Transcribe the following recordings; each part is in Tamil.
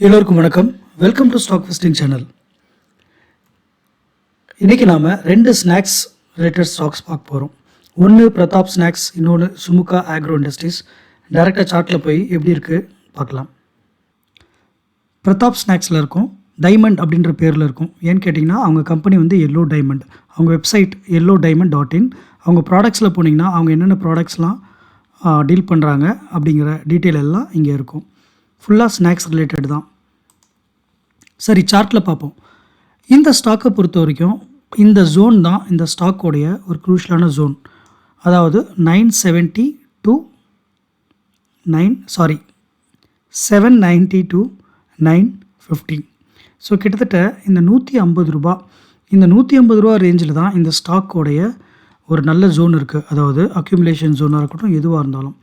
எல்லோருக்கும் வணக்கம். Welcome to stock investing channel. இன்றைக்கி நாம் 2 ஸ்நாக்ஸ் ரிலேட்டட் ஸ்டாக்ஸ் பார்க்க போகிறோம். ஒன்று பிரதாப் ஸ்நாக்ஸ், இன்னொன்று சுமுகா ஆக்ரோ இண்டஸ்ட்ரீஸ். டைரெக்டாக சார்ட்டில் போய் எப்படி இருக்குது பார்க்கலாம். பிரதாப் ஸ்நாக்ஸில் இருக்கும் டைமண்ட் அப்படின்ற பேரில் இருக்கும். ஏன்னு கேட்டிங்கன்னா அவங்க கம்பெனி வந்து எல்லோ டைமண்ட். அவங்க வெப்சைட் yellowdiamond.in. அவங்க ப்ராடக்ட்ஸில் போனீங்கன்னா அவங்க என்னென்ன ப்ராடக்ட்ஸ்லாம் டீல் பண்ணுறாங்க அப்படிங்கிற டீட்டெயில் எல்லாம் இங்கே இருக்கும். ஃபுல்லாக ஸ்நாக்ஸ் ரிலேட்டட் தான். சரி, சார்ட்டில் பார்ப்போம். இந்த ஸ்டாக்கை பொறுத்த வரைக்கும் இந்த ஜோன் தான் இந்த ஸ்டாக்கோடைய ஒரு க்ரூஷியலான ஜோன். அதாவது 790 to 950. ஸோ கிட்டத்தட்ட இந்த 150 ரூபா, இந்த 150 ரூபா ரேஞ்சில் தான் இந்த ஸ்டாக்கோடைய ஒரு நல்ல ஜோன் இருக்குது. அதாவது அக்யூமுலேஷன் ஜோனாக இருக்கட்டும், எதுவாக இருந்தாலும்.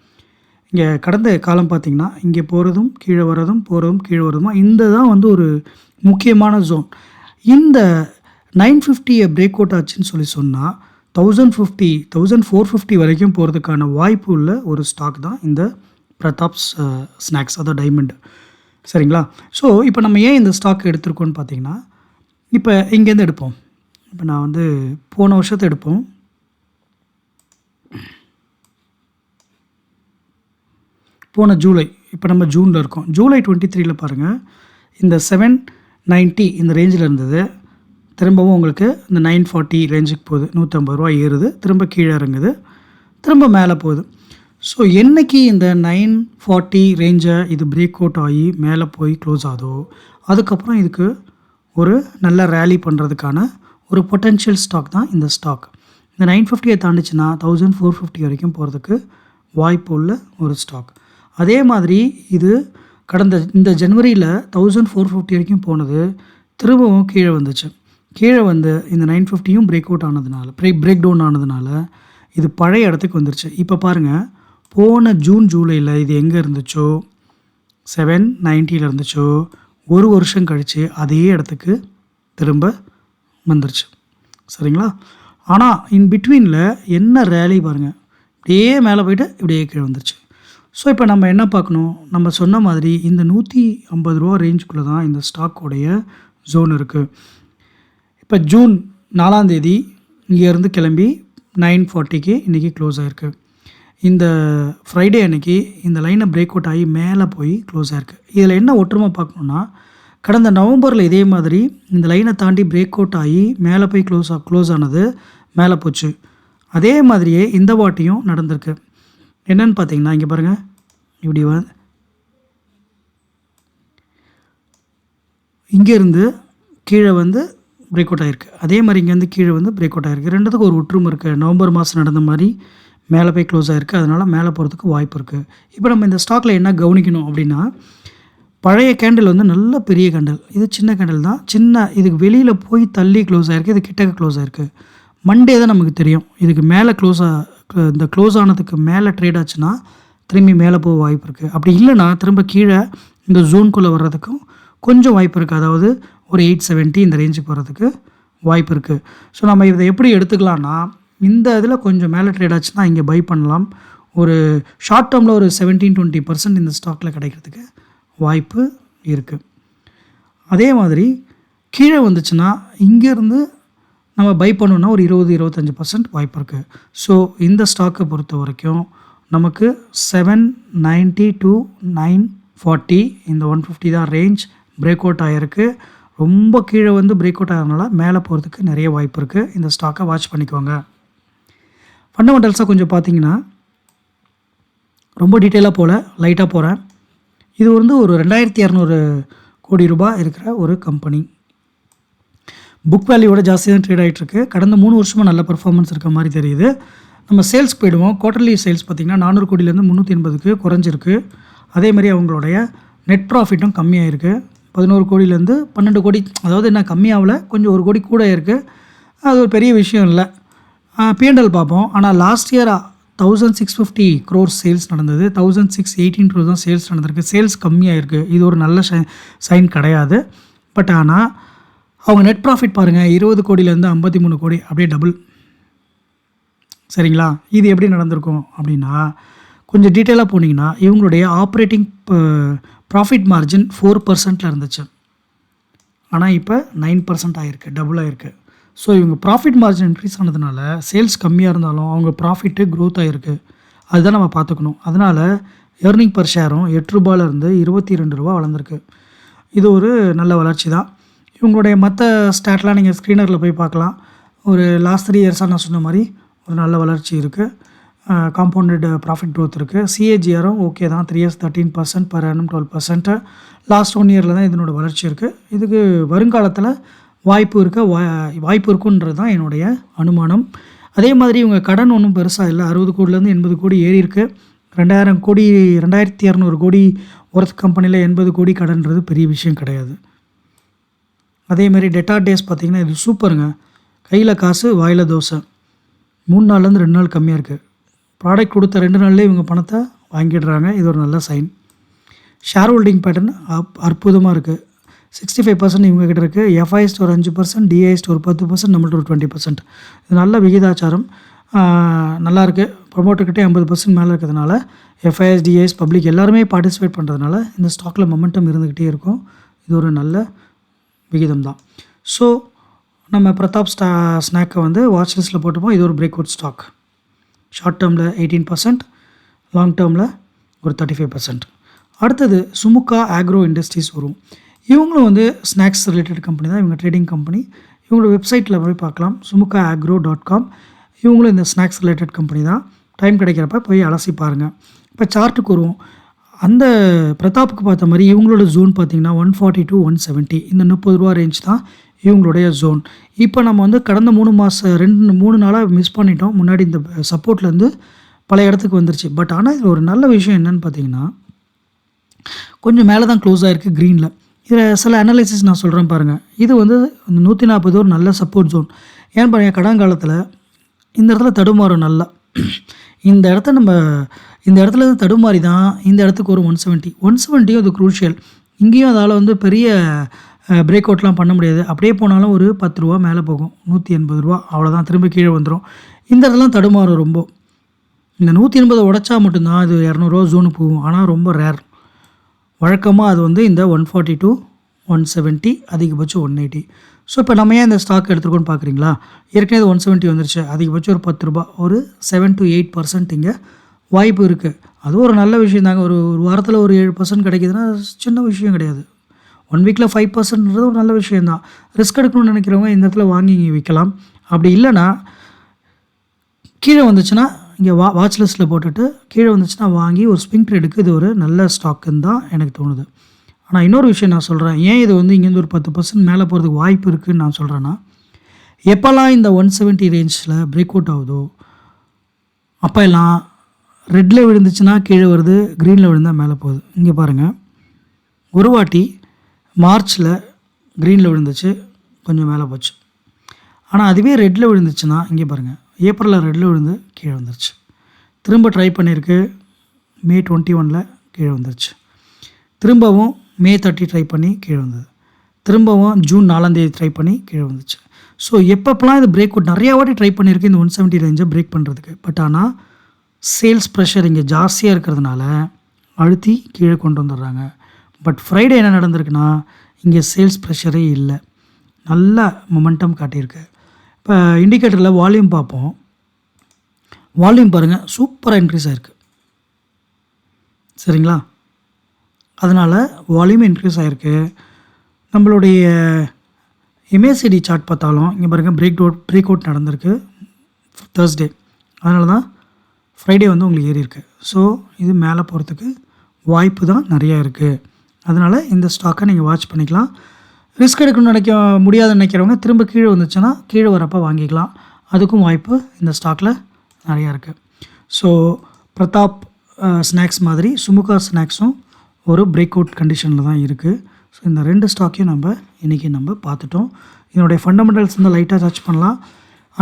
இங்கே கடந்த காலம் பார்த்திங்கன்னா இங்கே போகிறதும் கீழே வர்றதும் போகிறதும் கீழே வர்றதுமா இந்த தான் வந்து ஒரு முக்கியமான ஜோன். இந்த 950 பிரேக் அவுட் ஆச்சுன்னு சொன்னால் 1450 வரைக்கும் போகிறதுக்கான வாய்ப்பு உள்ள ஒரு ஸ்டாக் தான் இந்த பிரதாப் ஸ்நாக்ஸ், அதாவது டைமண்ட். சரிங்களா? ஸோ இப்போ நம்ம ஏன் இந்த ஸ்டாக் எடுத்திருக்கோன்னு பார்த்தீங்கன்னா, இப்போ இங்கேருந்து எடுப்போம். இப்போ நான் வந்து போன வருஷத்தை எடுப்போம். போன ஜூலை, இப்போ நம்ம ஜூனில் இருக்கோம். ஜூலை 23 பாருங்கள், இந்த 790 இந்த ரேஞ்சில் இருந்தது. திரும்பவும் உங்களுக்கு இந்த 940 ரேஞ்சுக்கு போகுது. 150 ரூபா ஏறுது, திரும்ப கீழே இறங்குது, திரும்ப மேலே போகுது. ஸோ என்றைக்கு இந்த 940 ரேஞ்சை இது பிரேக் அவுட் ஆகி மேலே போய் க்ளோஸ் ஆகுதோ அதுக்கப்புறம் இதுக்கு ஒரு நல்ல ரேலி பண்ணுறதுக்கான ஒரு பொட்டென்ஷியல் ஸ்டாக் தான் இந்த ஸ்டாக். இந்த 950 தாண்டிச்சுன்னா 1450 வரைக்கும் போகிறதுக்கு வாய்ப்பு உள்ள ஒரு ஸ்டாக். அதே மாதிரி இது கடந்த இந்த ஜனவரியில் 1450 வரைக்கும் போனது, திரும்பவும் கீழே வந்துச்சு. கீழே வந்து இந்த 950யும் பிரேக் அவுட் ஆனதுனால, பிரேக் டவுன் ஆனதுனால இது பழைய இடத்துக்கு வந்துருச்சு. இப்போ பாருங்கள், போன ஜூலையில் இது எங்கே இருந்துச்சோ 790 இருந்துச்சோ, ஒரு வருஷம் கழித்து அதே இடத்துக்கு திரும்ப வந்துருச்சு. சரிங்களா? ஆனால் இன் பிட்வீனில் என்ன ரேலி பாருங்கள், இப்படியே மேலே போய்ட்டு இப்படியே கீழே வந்துருச்சு. ஸோ இப்போ நம்ம என்ன பார்க்கணும், நம்ம சொன்ன மாதிரி இந்த 150 ரூபா ரேஞ்சுக்குள்ளே தான் இந்த ஸ்டாக்கோடைய ஜோன் இருக்குது. இப்போ ஜூன் 4 இங்கேருந்து கிளம்பி 940க்கு இன்றைக்கி க்ளோஸ் ஆகிருக்கு. இந்த ஃப்ரைடே அன்றைக்கி இந்த லைனை பிரேக் அவுட் ஆகி மேலே போய் க்ளோஸ் ஆகிருக்கு. இதில் என்ன ஒற்றுமை பார்க்கணுன்னா, கடந்த நவம்பரில் இதே மாதிரி இந்த லைனை தாண்டி பிரேக் அவுட் ஆகி மேலே போய் க்ளோஸ் ஆனது, மேலே போச்சு. அதே மாதிரியே இந்த வாட்டியும் நடந்திருக்கு. என்னென்னு பார்த்தீங்கன்னா, இங்கே பாருங்கள், இப்படி இங்கேருந்து கீழே வந்து பிரேக் அவுட் ஆகிருக்கு. அதே மாதிரி இங்கேருந்து கீழே வந்து பிரேக் அவுட் ஆகிருக்கு. ரெண்டுத்துக்கும் ஒரு ஒற்றுமை இருக்குது. நவம்பர் மாதம் நடந்த மாதிரி மேலே போய் க்ளோஸ் ஆகிருக்கு. அதனால் மேலே போகிறதுக்கு வாய்ப்பு இருக்குது. இப்போ நம்ம இந்த ஸ்டாக்கில் என்ன கவனிக்கணும் அப்படின்னா, பழைய கேண்டில் வந்து நல்ல பெரிய கேண்டில், இது சின்ன கேண்டில் தான். இதுக்கு வெளியில் போய் தள்ளி க்ளோஸ் ஆகிருக்கு, இது கிட்டக்க க்ளோஸ் ஆகிருக்கு. மண்டே தான் நமக்கு தெரியும் இதுக்கு மேலே இந்த க்ளோஸ் ஆனதுக்கு மேலே ட்ரேட் ஆச்சுன்னா திரும்பி மேலே போக வாய்ப்பு இருக்குது. அப்படி இல்லைனா திரும்ப கீழே இந்த ஜோனுக்குள்ளே வர்றதுக்கும் கொஞ்சம் வாய்ப்பு இருக்குது. அதாவது ஒரு 870 இந்த ரேஞ்சுக்கு வர்றதுக்கு வாய்ப்பு இருக்குது. ஸோ நம்ம இதை எப்படி எடுத்துக்கலாம்னா, இந்த இதில் கொஞ்சம் மேலே ட்ரேட் ஆச்சுன்னா இங்கே பை பண்ணலாம். ஒரு ஷார்ட் டேர்மில் ஒரு 17-20% இந்த ஸ்டாக்கில் கிடைக்கிறதுக்கு வாய்ப்பு இருக்குது. அதே மாதிரி கீழே வந்துச்சுன்னா இங்கேருந்து நம்ம பை பண்ணோன்னா ஒரு 20-25% வாய்ப்பு இருக்குது. ஸோ இந்த ஸ்டாக்கை பொறுத்த வரைக்கும் நமக்கு 790 to 940 இந்த 150 தான் ரேஞ்ச். பிரேக் அவுட் ஆகிருக்கு. ரொம்ப கீழே வந்து பிரேக் அவுட் ஆகிறதுனால மேலே போகிறதுக்கு நிறைய வாய்ப்பு இருக்குது. இந்த ஸ்டாக்கை வாட்ச் பண்ணிக்கோங்க. ஃபண்டமெண்டல்ஸாக கொஞ்சம் பார்த்தீங்கன்னா, ரொம்ப டீட்டெயிலாக போகல, லைட்டாக போகிறேன். இது வந்து ஒரு 2200 கோடி ரூபாய் இருக்கிற ஒரு கம்பெனி. புக் வேல்யூவோட ஜாஸ்தி தான் ட்ரேட் ஆகிட்டுருக்கு. கடந்த 3 வருஷமாக நல்ல பர்ஃபார்மன்ஸ் இருக்க மாதிரி தெரியுது. நம்ம சேல்ஸ் போயிடுவோம். குவார்ட்டர்லி சேல்ஸ் பார்த்திங்கன்னா 400 கோடியிலேருந்து 380க்கு குறைஞ்சிருக்கு. அதே மாதிரி அவங்களுடைய நெட் ப்ராஃபிட்டும் கம்மியாகிருக்கு. 11 கோடியிலேருந்து 12 கோடி, அதாவது என்ன கம்மியாகல, கொஞ்சம் 1 கோடி கூட இருக்குது. அது ஒரு பெரிய விஷயம் இல்லை. P&L பார்ப்போம். ஆனால் லாஸ்ட் இயர் 1650 crores சேல்ஸ் நடந்தது. 1618 crores தான் சேல்ஸ் நடந்திருக்கு. சேல்ஸ் கம்மியாகிருக்கு. இது ஒரு நல்ல சைன் கிடையாது. பட் ஆனால் அவங்க நெட் ப்ராஃபிட் பாருங்கள், 20 கோடியிலேருந்து 53 கோடி, அப்படியே டபுள். சரிங்களா? இது எப்படி நடந்திருக்கும் அப்படின்னா, கொஞ்சம் டீட்டெயிலாக போனீங்கன்னா, இவங்களுடைய ஆப்ரேட்டிங் ப்ராஃபிட் மார்ஜின் 4% இருந்துச்சு. ஆனால் இப்போ 9% ஆகிருக்கு, டபுள் ஆகிருக்கு. ஸோ இவங்க ப்ராஃபிட் மார்ஜின் இன்க்ரீஸ் ஆனதுனால சேல்ஸ் கம்மியாக இருந்தாலும் அவங்க ப்ராஃபிட்டு க்ரோத் ஆகிருக்கு. அதுதான் நம்ம பார்த்துக்கணும். அதனால் ஏர்னிங் பர் ஷேரும் ₹8 ₹22 வளர்ந்துருக்கு. இது ஒரு நல்ல வளர்ச்சி தான். இவங்களுடைய மற்ற ஸ்டாட்லாம் நீங்கள் ஸ்க்ரீனரில் போய் பார்க்கலாம். ஒரு லாஸ்ட் 3 இயர்ஸாக நான் சொன்ன மாதிரி ஒரு நல்ல வளர்ச்சி இருக்குது. காம்பவுண்டட் ப்ராஃபிட் க்ரோத் இருக்குது. சிஏஜிஆரும் ஓகே தான். 3 இயர்ஸ் 13%, per annum 12%. லாஸ்ட் 1 இயரில் தான் இதனோட வளர்ச்சி இருக்குது. இதுக்கு வருங்காலத்தில் வாய்ப்பு இருக்குன்றது தான் என்னுடைய அனுமானம். அதே மாதிரி இவங்க கடன் ஒன்றும் பெருசாக இல்லை. 60 கோடிலேருந்து 80 கோடி ஏறி இருக்குது. 2200 கோடி ஒர்த் கம்பெனியில் 80 கோடி கடன்றது பெரிய விஷயம் கிடையாது. அதேமாதிரி டெட்டார் டேஸ் பார்த்திங்கன்னா இது சூப்பருங்க. கையில் காசு வாயில் தோசை. 3 நாள்லேருந்து 2 நாள் கம்மியாக இருக்குது. ப்ராடக்ட் கொடுத்த 2 நாள்லேயே இவங்க பணத்தை வாங்கிடுறாங்க. இது ஒரு நல்ல சைன். ஷேர் ஹோல்டிங் பேட்டர்ன் அற்புதமாக இருக்குது. 65% இவங்ககிட்ட இருக்குது. எஃப்ஐஎஸ்ட் ஒரு 5%, டிஐஎஸ்ட் ஒரு 10%, நம்மள்ட்ட ஒரு 20%. இது நல்ல விகிதாச்சாரம் நல்லாயிருக்கு. ப்ரொமோட்டர்கிட்டே 50% மேலே இருக்கிறதுனால எஃப்ஐஎஸ், டிஐஎஸ், பப்ளிக் எல்லாருமே பார்ட்டிசிபேட் பண்ணுறதுனால இந்த ஸ்டாக்கில் மொமெண்டம் இருந்துக்கிட்டே இருக்கும். இது ஒரு நல்ல விகிதம் தான். ஸோ நம்ம பிரதாப் ஸ்நாக்கை வந்து வாட்ச் லிஸ்ட்டில் போட்டுப்போம். இது ஒரு பிரேக் அவுட் ஸ்டாக். ஷார்ட் டேர்மில் 18%, லாங் டேர்மில் ஒரு 35%. அடுத்தது சுமுகா ஆக்ரோ இண்டஸ்ட்ரீஸ் வரும். இவங்களும் வந்து ஸ்நாக்ஸ் ரிலேட்டட் கம்பெனி தான். இவங்க ட்ரேடிங் கம்பெனி. இவங்களோட வெப்சைட்டில் போய் பார்க்கலாம், sumukaagro.com. இவங்களும் இந்த ஸ்நாக்ஸ் ரிலேட்டட் கம்பெனி தான். டைம் கிடைக்கிறப்ப போய் அலசி பாருங்கள். இப்போ சார்ட்டுக்கு வருவோம். அந்த பிரதாப்புக்கு பார்த்த மாதிரி இவங்களோட ஜோன் பார்த்திங்கன்னா 140 to 170, இந்த ₹30 ரேஞ்ச் தான் இவங்களுடைய ஜோன். இப்போ நம்ம வந்து கடந்த 3 நாளாக மிஸ் பண்ணிட்டோம். முன்னாடி இந்த சப்போர்ட்லேருந்து பல இடத்துக்கு வந்துருச்சு. பட் ஆனால் இதில் ஒரு நல்ல விஷயம் என்னென்னு பார்த்தீங்கன்னா, கொஞ்சம் மேலே தான் க்ளோஸ் ஆகிருக்கு க்ரீனில். இதில் சில அனலைசிஸ் நான் சொல்கிறேன் பாருங்கள். இது வந்து 140 ஒரு நல்ல சப்போர்ட் ஜோன். ஏன்னு பாருங்கள், கடங்காலத்தில் இந்த இடத்துல தடுமாறும் நல்லா. இந்த இடத்துல தடுமாறி தான் இந்த இடத்துக்கு ஒரு 170 அது குரூஷியல். இங்கேயும் அதால் வந்து பெரிய பிரேக் அவுட்லாம் பண்ண முடியாது. அப்படியே போனாலும் ஒரு ₹10 மேலே போகும். ₹180 அவ்வளோதான், திரும்ப கீழே வந்துடும். இந்த இடத்துலாம் தடுமாறும் ரொம்ப. இந்த 180 உடைச்சா மட்டும்தான் அது ₹200 ஜோனுக்கு போகும். ஆனால் ரொம்ப ரேர். வழக்கமாக அது வந்து இந்த 140 to 170, அதிகபட்சம் 180. ஸோ இப்போ நம்ம ஏன் இந்த ஸ்டாக் எடுத்துருக்கோன்னு பார்க்குறீங்களா? ஏற்கனவே 170 வந்துருச்சு. அதிகபட்சம் ஒரு ₹10, ஒரு 7 to 8% இங்கே வாய்ப்பு இருக்குது. அதுவும் ஒரு நல்ல விஷயம் தாங்க. ஒரு வாரத்தில் ஒரு 7% கிடைக்கிதுன்னா சின்ன விஷயம் கிடையாது. 1 வீக்கில் 5%ன்றது ஒரு நல்ல விஷயந்தான். ரிஸ்க் எடுக்கணும்னு நினைக்கிறவங்க இந்த இடத்துல வாங்கி இங்கே விற்கலாம். அப்படி இல்லைன்னா கீழே வந்துச்சுன்னா இங்கே வாட்ச் லிஸ்ட்டில் போட்டுட்டு கீழே வந்துச்சுன்னா வாங்கி ஒரு ஸ்விங் ட்ரேடுக்கு இது ஒரு நல்ல ஸ்டாக்குன்னு தான் எனக்கு தோணுது. ஆனால் இன்னொரு விஷயம் நான் சொல்கிறேன், ஏன் இது வந்து இங்கேருந்து ஒரு 10% மேலே போகிறதுக்கு வாய்ப்பு இருக்குதுன்னு நான் சொல்கிறேன்னா, எப்போல்லாம் இந்த 170 ரேஞ்சில் பிரேக் அவுட் ஆகுதோ அப்போ எல்லாம் ரெட்டில் விழுந்துச்சுன்னா கீழே வருது, க்ரீனில் விழுந்தால் மேலே போகுது. இங்கே பாருங்கள், ஒரு வாட்டி மார்ச்சில் க்ரீனில் விழுந்துச்சு, கொஞ்சம் மேலே போச்சு. ஆனால் அதுவே ரெட்டில் விழுந்துச்சுன்னா இங்கே பாருங்கள், ஏப்ரலில் ரெட்டில் விழுந்து கீழே வந்துருச்சு. திரும்ப ட்ரை பண்ணியிருக்கு, May 21 கீழே வந்துருச்சு. திரும்பவும் May 30 ட்ரை பண்ணி கீழே வந்தது. திரும்பவும் June 4 ட்ரை பண்ணி கீழே வந்துச்சு. ஸோ எப்பப்பெல்லாம் இது பிரேக் அவுட் நிறையா வாட்டி ட்ரை பண்ணியிருக்கு இந்த 170 ரேஞ்சை பிரேக் பண்ணுறதுக்கு. பட் ஆனால் சேல்ஸ் ப்ரெஷர் இங்கே ஜாஸ்தியாக இருக்கிறதுனால அழுத்தி கீழே கொண்டு வந்துடுறாங்க. பட் ஃப்ரைடே என்ன நடந்திருக்குன்னா, இங்கே சேல்ஸ் ப்ரெஷரே இல்லை, நல்ல மொமெண்டம் காட்டியிருக்கு. இப்போ இண்டிகேட்டரில் வால்யூம் பார்ப்போம். வால்யூம் பாருங்கள், சூப்பராக இன்க்ரீஸ் ஆகிருக்கு. சரிங்களா? அதனால் வால்யூம் இன்க்ரீஸ் ஆகிருக்கு. நம்மளுடைய எம்ஏசிடி சார்ட் பார்த்தாலும் இங்கே பாருங்கள், பிரேக் அவுட் நடந்திருக்கு Thursday. அதனால தான் ஃப்ரைடே வந்து உங்களுக்கு ஏறி இருக்குது. ஸோ இது மேலே போகிறதுக்கு வாய்ப்பு தான் நிறையா இருக்குது. அதனால் இந்த ஸ்டாக்கை நீங்கள் வாட்ச் பண்ணிக்கலாம். ரிஸ்க் எடுக்கணும்னு முடியாதுன்னு நினைக்கிறவங்க திரும்ப கீழே வந்துச்சுன்னா கீழே வரப்போ வாங்கிக்கலாம். அதுக்கும் வாய்ப்பு இந்த ஸ்டாக்கில் நிறையா இருக்குது. ஸோ பிரதாப் ஸ்நாக்ஸ் மாதிரி சுமுகா ஸ்நாக்ஸும் ஒரு பிரேக் அவுட் கண்டிஷனில் தான் இருக்குது. ஸோ இந்த 2 ஸ்டாக்கையும் இன்றைக்கி நம்ம பார்த்துட்டோம். இதனுடைய ஃபண்டமெண்டல்ஸ் வந்து லைட்டாக டச் பண்ணலாம்.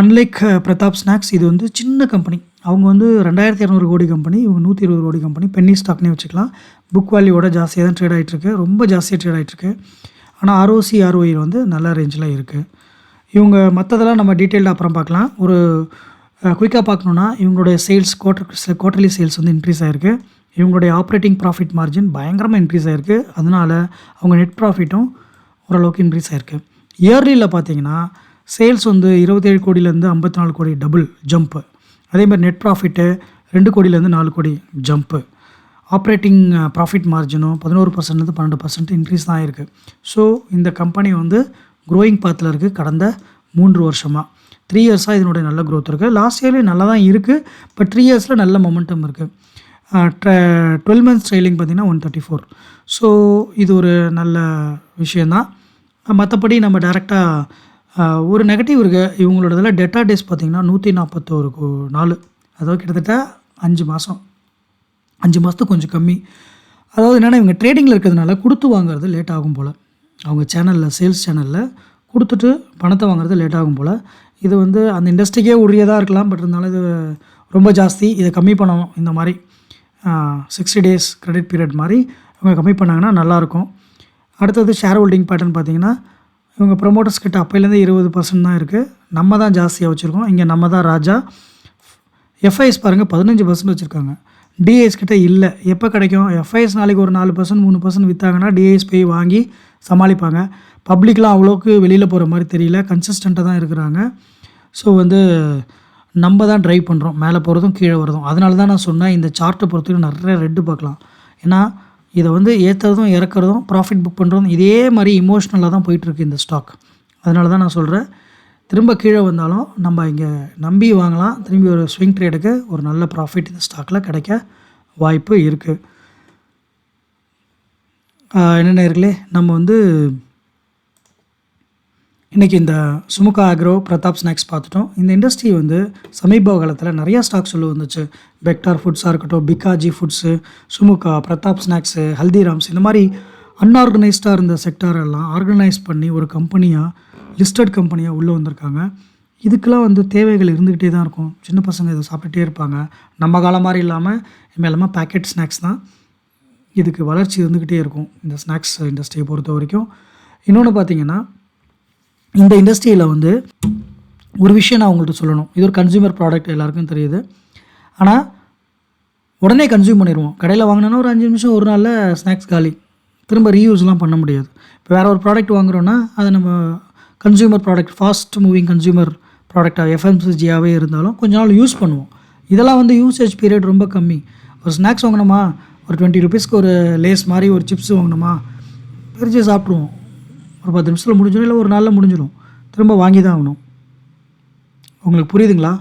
அன்லைக் பிரதாப் ஸ்நாக்ஸ், இது வந்து சின்ன கம்பெனி. அவங்க வந்து 2200 கோடி கம்பெனி, இவங்க 120 கோடி கம்பெனி. பென்னி ஸ்டாக்னே வச்சுக்கலாம். புக் வேல்யூவோட ஜாஸ்தியாக தான் ட்ரேட் ஆகிட்டுருக்கு, ரொம்ப ஜாஸ்தியாக ட்ரேட் ஆகிட்டுருக்கு. ஆனால் ROC ROE வந்து நல்ல ரேஞ்சில் இருக்குது. இவங்க மற்றதெல்லாம் நம்ம டீட்டெயில்டாக அப்புறம் பார்க்கலாம். ஒரு குயிக்காக பார்க்கணுன்னா இவங்களுடைய சேல்ஸ் குவார்ட்டர்லி சேல்ஸ் வந்து இன்க்ரீஸ் ஆகிருக்கு. இவங்களுடைய ஆப்ரேட்டிங் ப்ராஃபிட் மார்ஜின் பயங்கரமாக இன்க்ரீஸ் ஆகிருக்கு. அதனால் அவங்க நெட் ப்ராஃபிட்டும் ஓரளவுக்கு இன்க்ரீஸ் ஆகிருக்கு. இயர்லியில் பார்த்தீங்கன்னா சேல்ஸ் வந்து 27 கோடியிலேருந்து 54 கோடி டபுள் ஜம்ப்பு. அதேமாதிரி நெட் ப்ராஃபிட்டு 2 கோடியிலேருந்து 4 கோடி ஜம்ப்பு. ஆப்ரேட்டிங் ப்ராஃபிட் மார்ஜினும் 11%லேருந்து 12% இன்க்ரீஸ் தான் ஆகிருக்கு. ஸோ இந்த கம்பெனி வந்து க்ரோயிங் பாத்தில் இருக்குது. கடந்த 3 வருஷமாக 3 இயர்ஸாக இதனுடைய நல்ல க்ரோத் இருக்குது. லாஸ்ட் இயர்லேயும் நல்லா தான் இருக்குது. பட் 3 இயர்ஸில் நல்ல மொமெண்டம் இருக்குது. 12 மந்த்ஸ் ட்ரெயிலிங் பார்த்திங்கன்னா 134. ஸோ இது ஒரு நல்ல விஷயந்தான். மற்றபடி நம்ம டேரெக்டாக ஒரு நெகட்டிவ் இருக்குது. இவங்களோடதில் டெட்டா டேஸ் பார்த்திங்கன்னா 141 நாள், அதாவது கிட்டத்தட்ட 5 மாதத்துக்கு கொஞ்சம் கம்மி. அதாவது என்னென்னா இவங்க ட்ரேடிங்கில் இருக்கிறதுனால கொடுத்து வாங்குறது லேட் ஆகும் போல். அவங்க சேனலில் சேல்ஸ் சேனலில் கொடுத்துட்டு பணத்தை வாங்குறது லேட் ஆகும் போல். இது வந்து அந்த இண்டஸ்ட்ரிக்கே உரியதாக இருக்கலாம். பட் இருந்தாலும் இது ரொம்ப ஜாஸ்தி. இதை கம்மி பண்ணணும். இந்த மாதிரி 60 டேஸ் கிரெடிட் பீரியட் மாதிரி இவங்க கம்மி பண்ணாங்கன்னா நல்லாயிருக்கும். அடுத்தது ஷேர் ஹோல்டிங் பேட்டர்ன் பார்த்திங்கன்னா இவங்க ப்ரொமோட்டர்ஸ் கிட்ட அப்போலேருந்து 20% தான் இருக்குது. நம்ம தான் ஜாஸ்தியாக வச்சுருக்கோம். இங்கே நம்ம தான் ராஜா. எஃப்ஐஎஸ் பாருங்கள் 15% வச்சுருக்காங்க. டிஐஎஸ் கிட்ட இல்லை. எப்போ கிடைக்கும்? எஃப்ஐஎஸ் நாளைக்கு ஒரு 4% 3% விற்றாங்கன்னா டிஐஎஸ் போய் வாங்கி சமாளிப்பாங்க. பப்ளிக்லாம் அவ்வளோக்கு வெளியில் போகிற மாதிரி தெரியல. கன்சிஸ்டண்ட்டாக தான் இருக்கிறாங்க. ஸோ வந்து நம்ம தான் ட்ரைவ் பண்ணுறோம், மேலே போகிறதும் கீழே வரதும். அதனால தான் நான் சொன்னேன் இந்த சார்ட்டை பொறுத்தவரைக்கும் நிறைய ரெட்டு பார்க்கலாம். ஏன்னா இதை வந்து ஏற்றுறதும் இறக்குறதும் ப்ராஃபிட் புக் பண்ணுறதும் இதே மாதிரி இமோஷ்னலாக தான் போயிட்டுருக்கு இந்த ஸ்டாக். அதனால தான் நான் சொல்கிறேன், திரும்ப கீழே வந்தாலும் நம்ம இங்கே நம்பி வாங்கலாம். திரும்பி ஒரு ஸ்விங் ட்ரேடுக்கு ஒரு நல்ல ப்ராஃபிட் இந்த ஸ்டாக்கில் கிடைக்க வாய்ப்பு இருக்குது. என்னென்ன இருக்குல்லே, நம்ம வந்து இன்றைக்கி இந்த சுமுகா ஆக்ரோ, பிரதாப் ஸ்நாக்ஸ் பார்த்துட்டோம். இந்த இண்டஸ்ட்ரி வந்து சமீப காலத்தில் நிறையா ஸ்டாக்ஸ் சொல்ல வந்துச்சு. பெக்டார் ஃபுட்ஸாக இருக்கட்டும், பிகாஜி ஃபுட்ஸு, சுமுகா, பிரதாப் ஸ்நாக்ஸு, ஹல்திராம்ஸ், இந்த மாதிரி அன்ஆர்கனைஸ்டாக இருந்த செக்டாரெல்லாம் ஆர்கனைஸ் பண்ணி ஒரு கம்பெனியாக, லிஸ்டட் கம்பெனியாக உள்ளே வந்திருக்காங்க. இதுக்கெல்லாம் வந்து தேவைகள் இருந்துக்கிட்டே தான் இருக்கும். சின்ன பசங்க இதை சாப்பிட்டுட்டே இருப்பாங்க. நம்ம காலம் மாதிரி இல்லாமல் எல்லாமே பேக்கெட் ஸ்நாக்ஸ் தான். இதுக்கு வளர்ச்சி இருந்துக்கிட்டே இருக்கும் இந்த ஸ்நாக்ஸ் இண்டஸ்ட்ரியை பொறுத்த வரைக்கும். இன்னொன்று பார்த்திங்கன்னா இந்த இண்டஸ்ட்ரியில் வந்து ஒரு விஷயம் நான் உங்கள்கிட்ட சொல்லணும். இது ஒரு கன்சியூமர் ப்ராடக்ட், எல்லாருக்கும் தெரியுது. ஆனால் உடனே கன்சியூம் பண்ணிடுவோம். கடையில் வாங்கினோன்னா ஒரு 5 நிமிஷம் ஒரு நாளில் ஸ்நாக்ஸ் காலி. திரும்ப ரீயூஸ்லாம் பண்ண முடியாது. இப்போ வேறு ஒரு ப்ராடக்ட் வாங்குகிறோன்னா அதை நம்ம consumer product, fast moving consumer ப்ராடக்டாக எஃப்எம்சிஜியாகவே இருந்தாலும் கொஞ்ச நாள் யூஸ் பண்ணுவோம். இதெல்லாம் வந்து யூசேஜ் பீரியட் ரொம்ப கம்மி. ஒரு ஸ்நாக்ஸ் வாங்கினோமா, ஒரு 20 ருபீஸ்க்கு ஒரு லேஸ் மாதிரி ஒரு சிப்ஸ் வாங்கினோமா, பிரித்து சாப்பிட்ருவோம். ஒரு 10 நிமிஷத்தில் முடிஞ்சிடும், இல்லை ஒரு நாளில் முடிஞ்சிடும். திரும்ப வாங்கி தான் ஆகணும். உங்களுக்கு புரியுதுங்களா?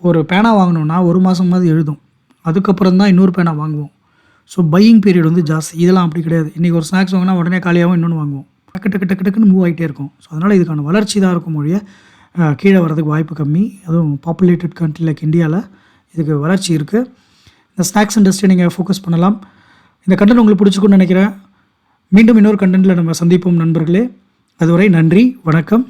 ஒரு பேனா வாங்கினோன்னா ஒரு மாதமாவது எழுதும். அதுக்கப்புறம் தான் இன்னொரு பேனா வாங்குவோம். ஸோ பையிங் பீரியட் வந்து ஜாஸ்தி. இதெல்லாம் அப்படி கிடையாது. இன்றைக்கி ஒரு ஸ்நாக்ஸ் வாங்கினா உடனே காலியாகவும் இன்னொன்று வாங்குவோம். டக்குன்னு மூவ் ஆகிட்டே இருக்கும். ஸோ அதனால் இதுக்கான வளர்ச்சி தான் இருக்கும் மொழியை கீழே வரதுக்கு வாய்ப்பு கம்மி. அதுவும் பாப்புலேட்டட் கண்ட்ரி லைக் இந்தியாவில் இதுக்கு வளர்ச்சி இருக்குது. இந்த ஸ்நாக்ஸ் இண்டஸ்ட்ரி நீங்கள் ஃபோக்கஸ் பண்ணலாம். இந்த கண்டென்ட் உங்களுக்கு பிடிச்சிக்குன்னு நினைக்கிறேன். மீண்டும் இன்னொரு கண்டென்ட்டில் நம்ம சந்திப்போம் நண்பர்களே. அதுவரை நன்றி, வணக்கம்.